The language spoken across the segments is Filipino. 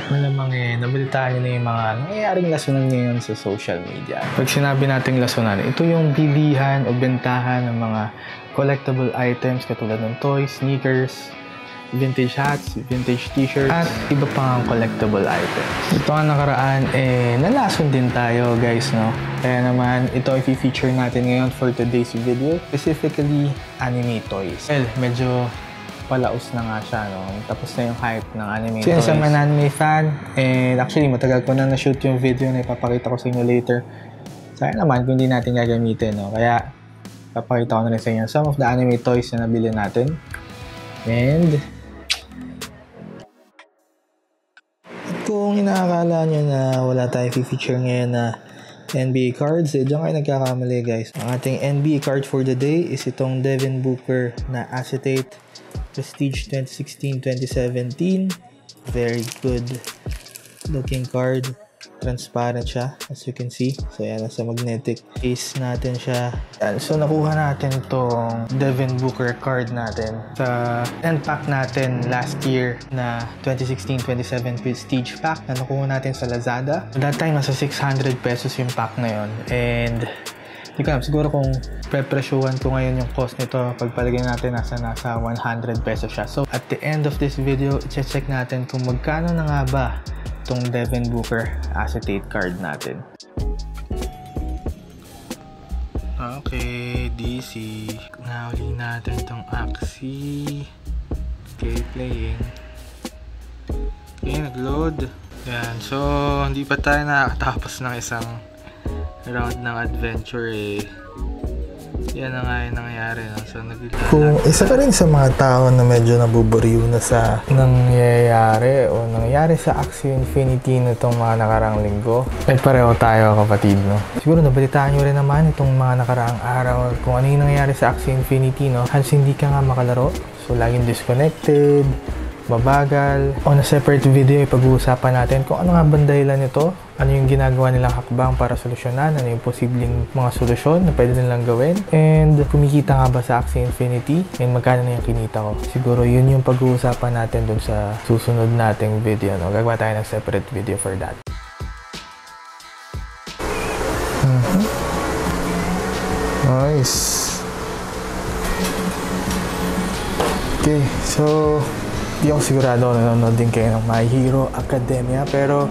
Malamang nabalitaan nyo na yung mga nangyayaring lasunan ngayon sa social media. Pag sinabi nating lasunan, ito yung bilihan o bentahan ng mga collectible items katulad ng toys, sneakers, vintage hats, vintage t-shirts, at iba pang collectible items. Ito ang nakaraan, nalason din tayo guys, no? Kaya naman, ito ay i-feature natin ngayon for today's video, specifically anime toys. Well, medyo palaos na nga siya, no? Tapos na yung hype ng anime toys. Since I'm an anime fan, and actually matagal ko na na-shoot yung video na ipapakita ko sa inyo later. Sayang naman kung hindi natin gagamitin, no? Kaya, papakita ko na rin sa inyo some of the anime toys na nabili natin. And kung inaakala nyo na wala tayong feature ngayon na NBA cards, diyan kayo nagkakamali guys. Ang ating NBA card for the day is itong Devin Booker na Acetate Prestige 2016-2017. Very good looking card. Transparent siya, as you can see. So yan, nasa magnetic case natin siya. Yan. So nakuha natin itong Devin Booker card natin sa end pack natin last year na 2016-27 Prestige pack na nakuha natin sa Lazada. That time, nasa 600 pesos yung pack na yun. And hindi ko alam, siguro kung prepresyuhan ko ngayon yung cost nito, pagpalagay natin nasa 100 pesos siya. So at the end of this video, i-check natin kung magkano na nga ba itong Devin Booker acetate card natin. Okay, DC. Nahuli natin itong Axie. Okay, playing. Okay, nag-load. Yan. So, hindi pa tayo nakatapos ng isang round ng adventure Yan na nga yung nangyayari. No? So, kung isa ka rin sa mga tao na medyo nabuburiw na sa nangyayari o nangyayari sa Axie Infinity nitong mga nakarang linggo, pareho tayo kapatid, no? Siguro nabalitaan nyo rin naman itong mga nakaraang araw kung ano yung nangyayari sa Axie Infinity, no? Halos hindi ka nga makalaro. So, laging disconnected, mabagal. On a separate video, ipag-uusapan natin kung ano nga ba dahilan nito, ano yung ginagawa nilang hakbang para solusyonan, ano yung posibleng mga solusyon na pwede nilang gawin, and kumikita nga ba sa Axie Infinity, and magkano na yung kinita ko. Siguro yun yung pag-uusapan natin dun sa susunod nating video, no? Gagawa tayo ng separate video for that. Nice. Okay, so di ako sigurado nanonood din kayo ng My Hero Academia, pero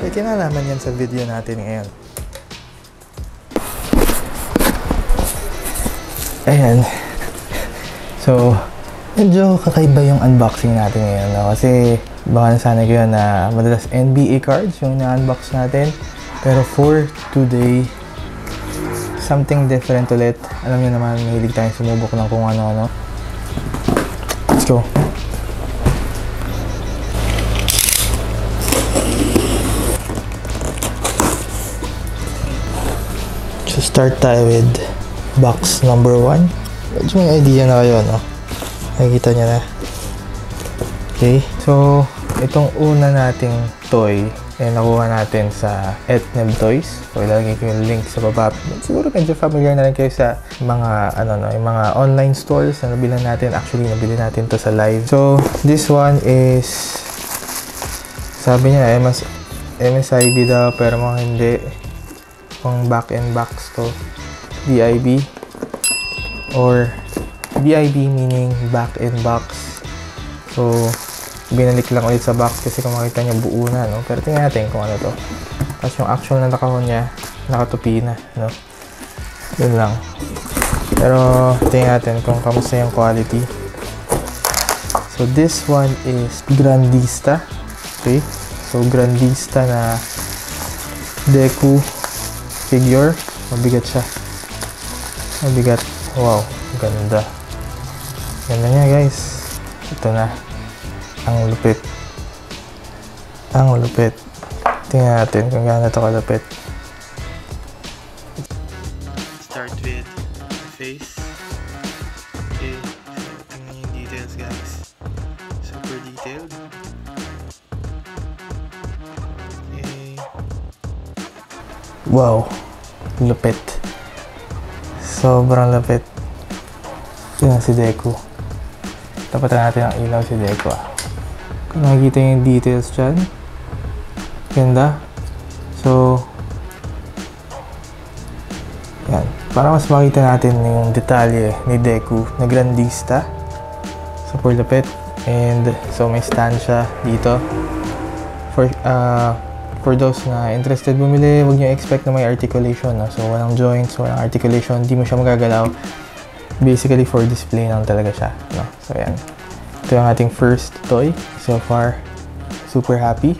may kinalaman yan sa video natin ngayon. Ayan. So, medyo kakaiba yung unboxing natin ngayon, no? Kasi baka nasanay kayo na madalas NBA cards yung na-unbox natin. Pero for today, something different ulit. Alam niyo naman, mahilig tayong sumubok ng kung ano-ano. Let's go. So start tayo with box number 1. Medyo may idea na kayo, no? Nakikita nyo na. Okay, so itong una nating toy nakuha natin sa Etneb Toys. So ilalagay ko yung link sa baba. Siguro medyo familiar na rin kayo sa mga yung mga online stores na nabilan natin. Actually, nabili natin to sa live. So this one is, sabi niya MSIB daw, pero mga hindi. Kung back-end box to, BIB, or BIB meaning back-end box. So binalik lang ulit sa box kasi kung makita nyo buo na, no? Pero tingnan natin kung ano to. Tapos yung actual na nakahon niya, nakatupi na, no? Yun lang. Pero tingnan natin kung kamusta yung quality. So this one is Grandista. Okay, so Grandista na Deku figure. Mabigat siya. Mabigat. Wow, ganda. Ganda niya guys. Ito na. Ang lupit. Ang lupit. Tingnan natin kung gaano ito kalupit. Start with face. Okay. So, tingnan yung details guys. Super detailed. Okay. Wow. Lupit. Sobrang lupit. Yan si Deku. Tapatan natin ang ilaw si Deku. Kung nakikita yung details dyan. Ganda. So, yan. Para mas makita natin yung detalye ni Deku na Grandista. Super lapit. And so may stand siya dito. For those na interested bumili, huwag nyo expect na may articulation. No? So walang joints, walang articulation, hindi mo siya magagalaw. Basically for display lang talaga siya. No? So yan. Ito yung ating first toy. So far, super happy.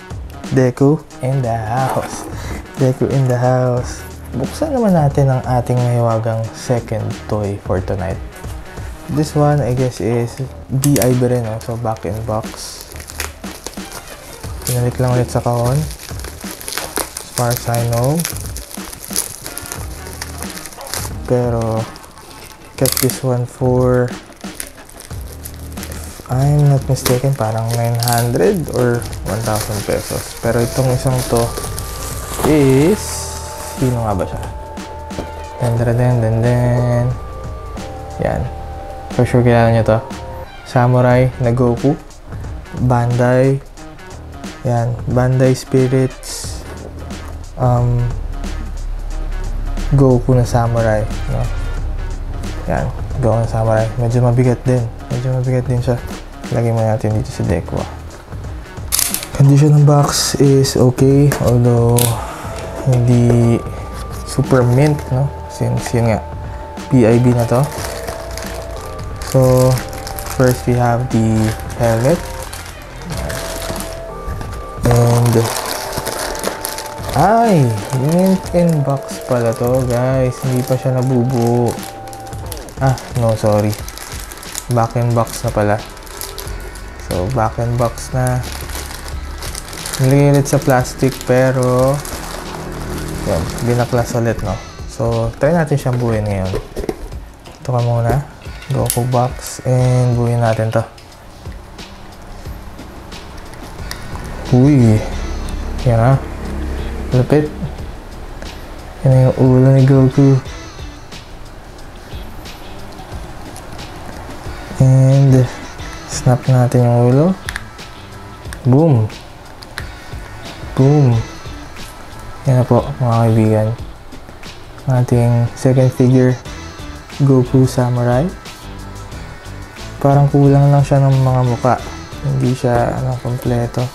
Deku in the house. Deku in the house. Buksan naman natin ang ating mahiwagang second toy for tonight. This one, I guess, is DI rin. No? So back in box. Pinalik lang ulit sa kahon. As far as I know. Pero, get this one for, I'm not mistaken, parang 900 or 1,000 pesos. Pero itong isang to is, sino nga ba siya? Den. Yan. For sure kilala nyo to. Samurai na Goku. Bandai. Yan. Bandai Spirits. Goku na Samurai. No? Yan. Goku na Samurai. Medyo mabigat din siya. Lagay mo natin dito sa Deku. Condition ng box is okay, although hindi super mint, no? Since yun nga, PIB na to. So, first we have the helmet. And, ay! Mint in box pala to, guys. Hindi pa siya nabubuo. No, sorry. Back in box na pala. So, back in box na. Nilagay ulit sa plastic, pero yun, binaklas ulit, no? So, try natin siyang buuin ngayon. Ito ka muna. Goku box, and buuin natin to. Uy! Yan na. Lapit. Yan na yung ulo ni Goku. And snap natin yung ulo. Boom! Boom! Yan na po, mga kaibigan. Ating second figure, Goku Samurai. Parang kulang lang siya ng mga muka. Hindi siya kompleto.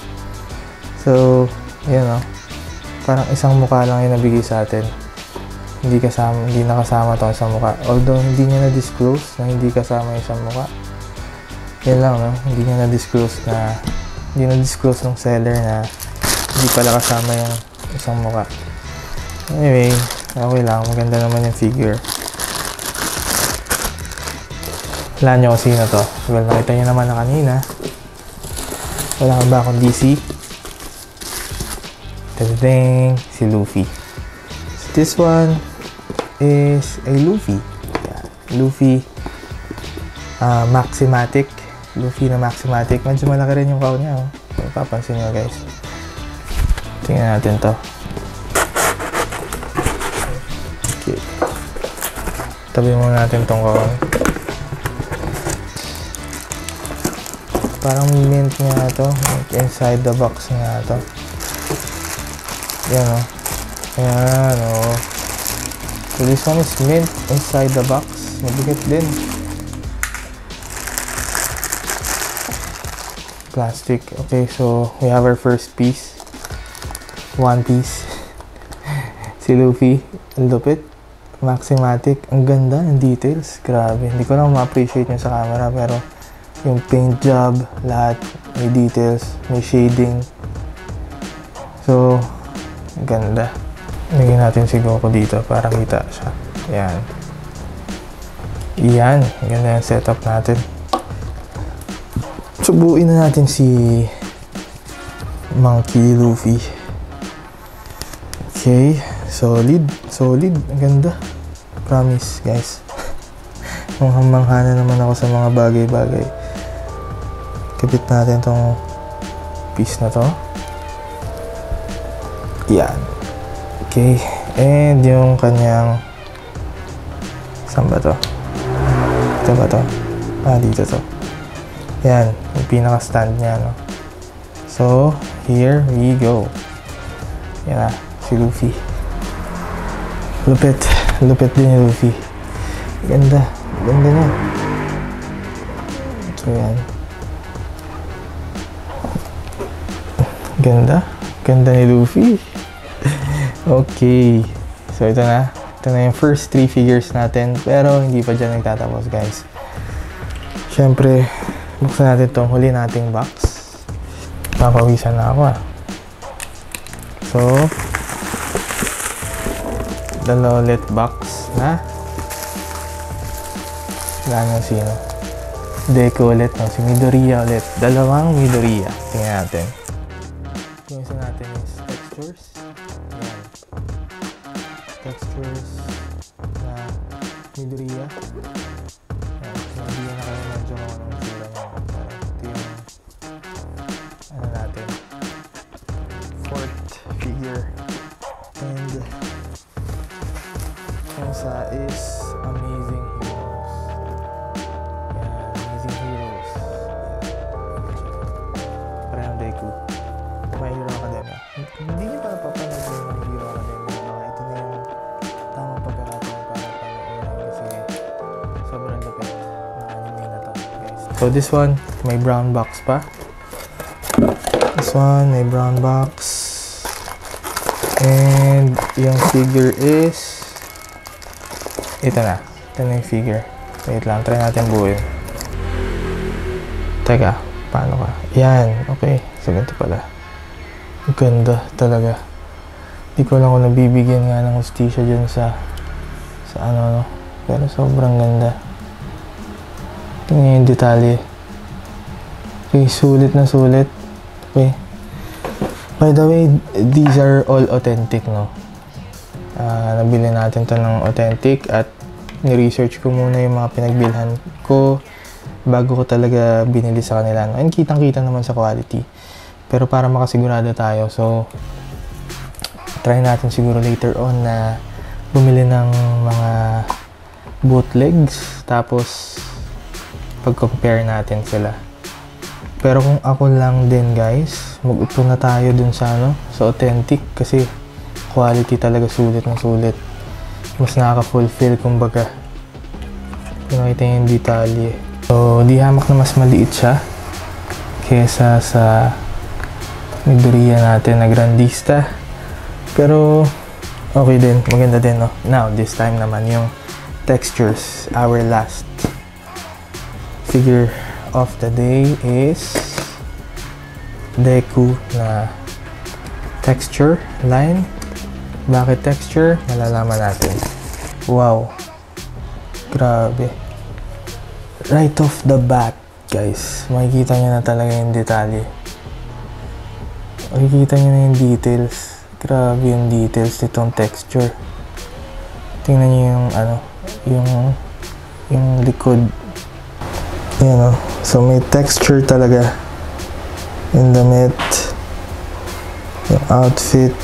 So, yan o. Parang isang muka lang yung nabigay sa atin. Hindi nakasama itong isang muka. Although, hindi niya na-disclose na hindi kasama yung isang muka. Yan lang, no? Hindi na-disclose ng seller na hindi pala kasama yung isang muka. Anyway, okay lang. Maganda naman yung figure. Wala nyo kung sino to. Well, nakita nyo naman na kanina. Wala kang ba akong DC? Tadadang! Si Luffy. So, this one is a Luffy. Yeah. Luffy Maximatic. Luffy na Maximatic. Medyo malaki rin yung kao niya. Oh. Papansin nyo, guys. Tingnan natin to. Okay. Tabi muna natin tong kao. Parang mint nga to. Inside the box nga to. Yan o. Ayan o. So this one is mint inside the box. Mabigat din. Plastic. Okay, so we have our first piece. One piece. Si Luffy. Ang lupit. Maximatic. Ang ganda ng details. Grabe. Hindi ko lang ma-appreciate yun sa camera, pero yung paint job, lahat, may details, may shading. So, ganda. Lagyan natin si Goku dito para kita siya. Yan. Yan. Ganda yung setup natin. Subuin na natin si Monkey Luffy. Okay. Solid. Solid. Ang ganda. Promise, guys. Manghamangha na naman ako sa mga bagay-bagay. Kapit natin tong piece na to. Yan. Okay. And yung kanyang, saan ba to? Ito ba to? Dito to. Yan. Yung pinaka-stand niya, no? So, here we go. Yan na, si Luffy. Lupit. Lupit din ni Luffy. Ganda. Ganda na. So, yan. Ganda. Ganda ni Luffy. Okay. So, ito na. Ito na yung first 3 figures natin. Pero, hindi pa dyan nagtatapos, guys. Siyempre, buksan natin itong huli nating box. Papawisan na ako, ah. So, dalawa ulit box na. Wala na sino. Deku ulit, no? Si Midoriya ulit. Dalawang Midoriya. Tingnan natin. Yung isa natin is textures. Ayan. Textures na Midoriya. Ayan. Hindi na kayo medyo kung anong sila niya. Ito yung ano natin. 4th figure. And yung isa is Amazing Heroes. Ayan. Amazing Heroes. Parang Deku. My Hero Academia. Hindi niyo pa napapanood yung My Hero Academia. Ito na yung tamang pagkakataon para panoorin kasi sobrang lupit na anime na to, guys. So this one, may brown box pa. This one, may brown box. And yung figure is ito na. Ito na yung figure. Wait lang, try natin buuin. Teka, paano ka? Yan, okay. So ganito pala. Ganda talaga. Di ko lang kung nabibigyan nga ng hustisya dyan sa ano, no? Pero sobrang ganda. Tingnan yung detalye. Okay, sulit na sulit. Okay. By the way, these are all authentic, no? Nabili natin to ng authentic at ni-research ko muna yung mga pinagbilhan ko bago ko talaga binili sa kanila, no? And kitang-kita naman sa quality. Pero para makasigurado tayo, so try natin siguro later on na bumili ng mga bootlegs tapos pag-compare natin sila. Pero kung ako lang din, guys, mag-upo na tayo dun sa sa authentic kasi quality talaga sulit na sulit. Mas nakaka-fulfill kumbaga. Nakita yung detalye. So, di hamak na mas maliit siya kesa sa Midoriya natin na Grandista. Pero, okay din. Maganda din, no? Now, this time naman yung textures. Our last figure of the day is Deku na texture line. Bakit texture? Malalaman natin. Wow. Grabe. Right off the bat, guys. Makikita nyo na talaga yung detalye. Makikita nyo na yung details. Grabe yung details nitong texture. Tingnan nyo yung yung likod. Ayan, oh. So may texture talaga. Yung damit. Yung outfit.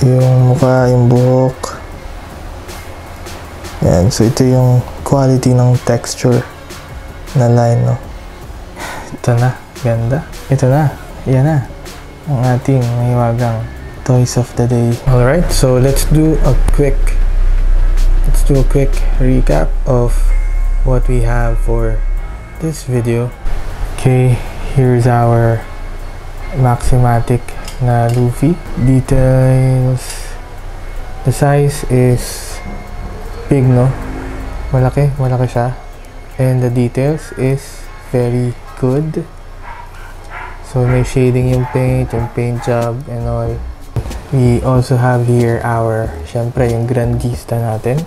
Yung mukha, yung buhok. Ayan. So ito yung quality ng texture na line, no? Ito na. Ganda. Ito na. Yan na. Ang ating mahiwagang toys of the day. Alright. So let's do a quick recap of what we have for this video. Okay, here's our Maximatic na Luffy. Details. The size is big, no? Malaki siya. And the details is very good. So may shading yung paint job and all. We also have here our, syempre, yung Grandista natin.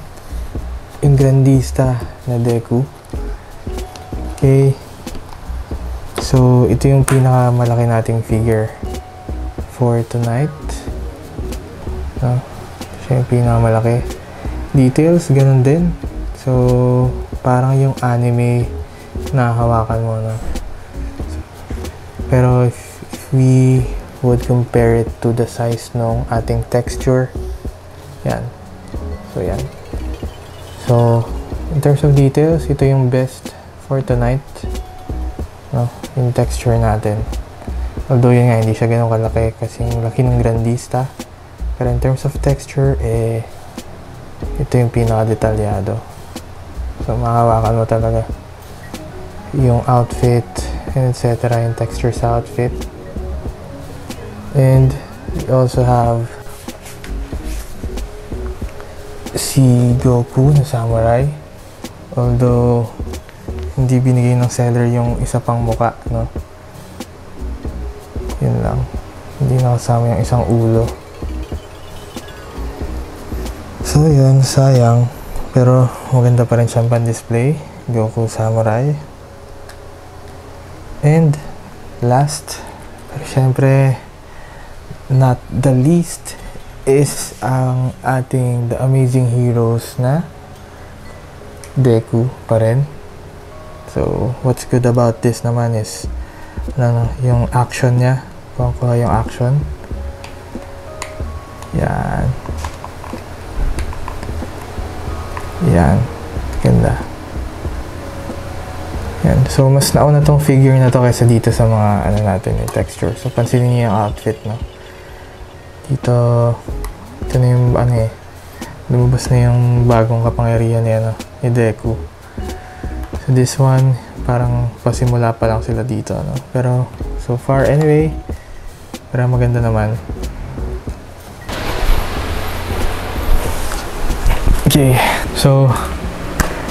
Yung Grandista na Deku. Okay. So, ito yung pinakamalaki nating figure for tonight. No? Siya yung pinakamalaki. Details, ganun din. So, parang yung anime na hawakan mo, no? Pero, if we would compare it to the size ng ating texture, yan. So, yan. So, in terms of details, ito yung best for tonight. No? Yung texture natin. Although yun nga, hindi siya ganun kalaki kasi yung laki ng Grandista. Pero in terms of texture, ito yung pinaka-detalyado. So, makahawakan mo talaga yung outfit, and etc. yung texture sa outfit. And we also have si Goku na samurai. Although, hindi binigay ng seller yung isa pang muka, no? Yun lang. Hindi nakasama yung isang ulo. So, yun. Sayang. Pero, maganda pa rin siyang pan-display. Goku Samurai. And, last, pero syempre, not the least, is ang ating The Amazing Heroes na Deku pa rin. So, what's good about this naman is yung action niya. Kuha yung action. Yan. Yan. Ganda. Yan. So, mas nauna tong figure na to kaysa dito sa mga ano natin, yung texture. So, pansinin niyo yung outfit, no? Dito, ito na yung ano lumabas na yung bagong kapangyarihan niya, no? Ni Deku. So, this one, parang pasimula pa lang sila dito, no? Pero, so far, anyway, pero maganda naman. Okay, so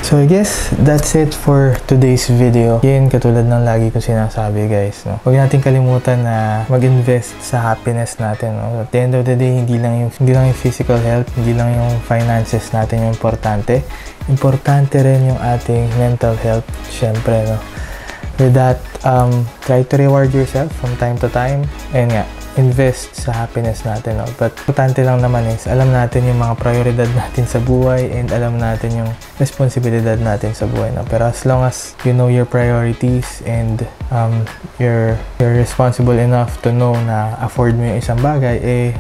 I guess that's it for today's video. Yan, katulad ng lagi ko sinasabi, guys, no? Huwag natin kalimutan na mag-invest sa happiness natin, no? At the end of the day, hindi lang yung physical health, hindi lang yung finances natin yung importante. Importante rin yung ating mental health, syempre, no? With that, try to reward yourself from time to time. And nga, invest sa happiness natin, no? But importante lang naman is, alam natin yung mga prioridad natin sa buhay and alam natin yung responsibilidad natin sa buhay, no? Pero as long as you know your priorities and you're responsible enough to know na afford mo yung isang bagay,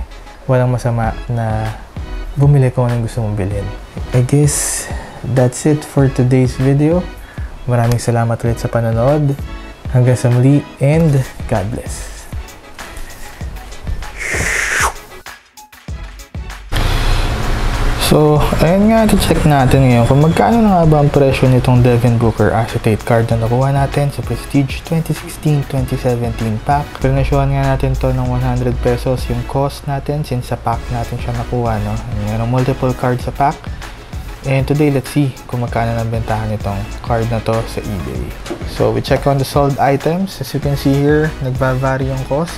walang masama na bumili kung anong gusto mong bilhin. I guess that's it for today's video. Maraming salamat ulit sa panonood. Hanggang sa muli, and God bless. So, ayun nga, check natin ngayon kung magkano na nga ba ang presyo nitong Devin Booker acetate card na nakuha natin sa Prestige 2016-2017 pack. Pero nasyohan nga natin to ng 100 pesos yung cost natin since sa pack natin siya nakuha, no? Mayroong multiple cards sa pack. And today, let's see kung magkano ng bentahan itong card na to sa eBay. So, we check on the sold items. As you can see here, nagba-vary yung cost.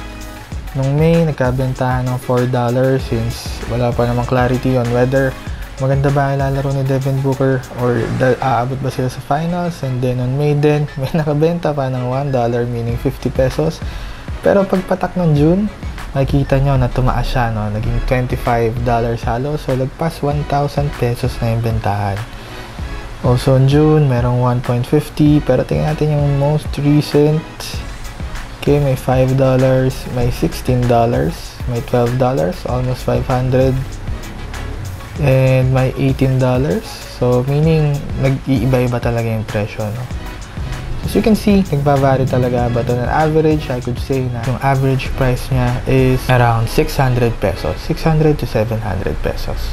Nung May, nagkabentahan ng $4 since wala pa namang clarity on whether maganda ba ilalaro ni Devin Booker or aabot ba sila sa finals. And then on May din, may nakabenta pa ng $1, meaning 50 pesos. Pero pagpatak ng June, makikita nyo na tumaas siya, no? Naging $25 halo. So, lagpas 1,000 pesos na yung bentahan. Also, in June, merong 1.50. Pero tingnan natin yung most recent. Okay, may $5, may $16, may $12, almost 500. And may $18. So, meaning, nag-iiba-iba talaga yung presyo, no? As you can see, nagba-vary talaga, but on an average, I could say na yung average price niya is around 600 pesos. 600 to 700 pesos.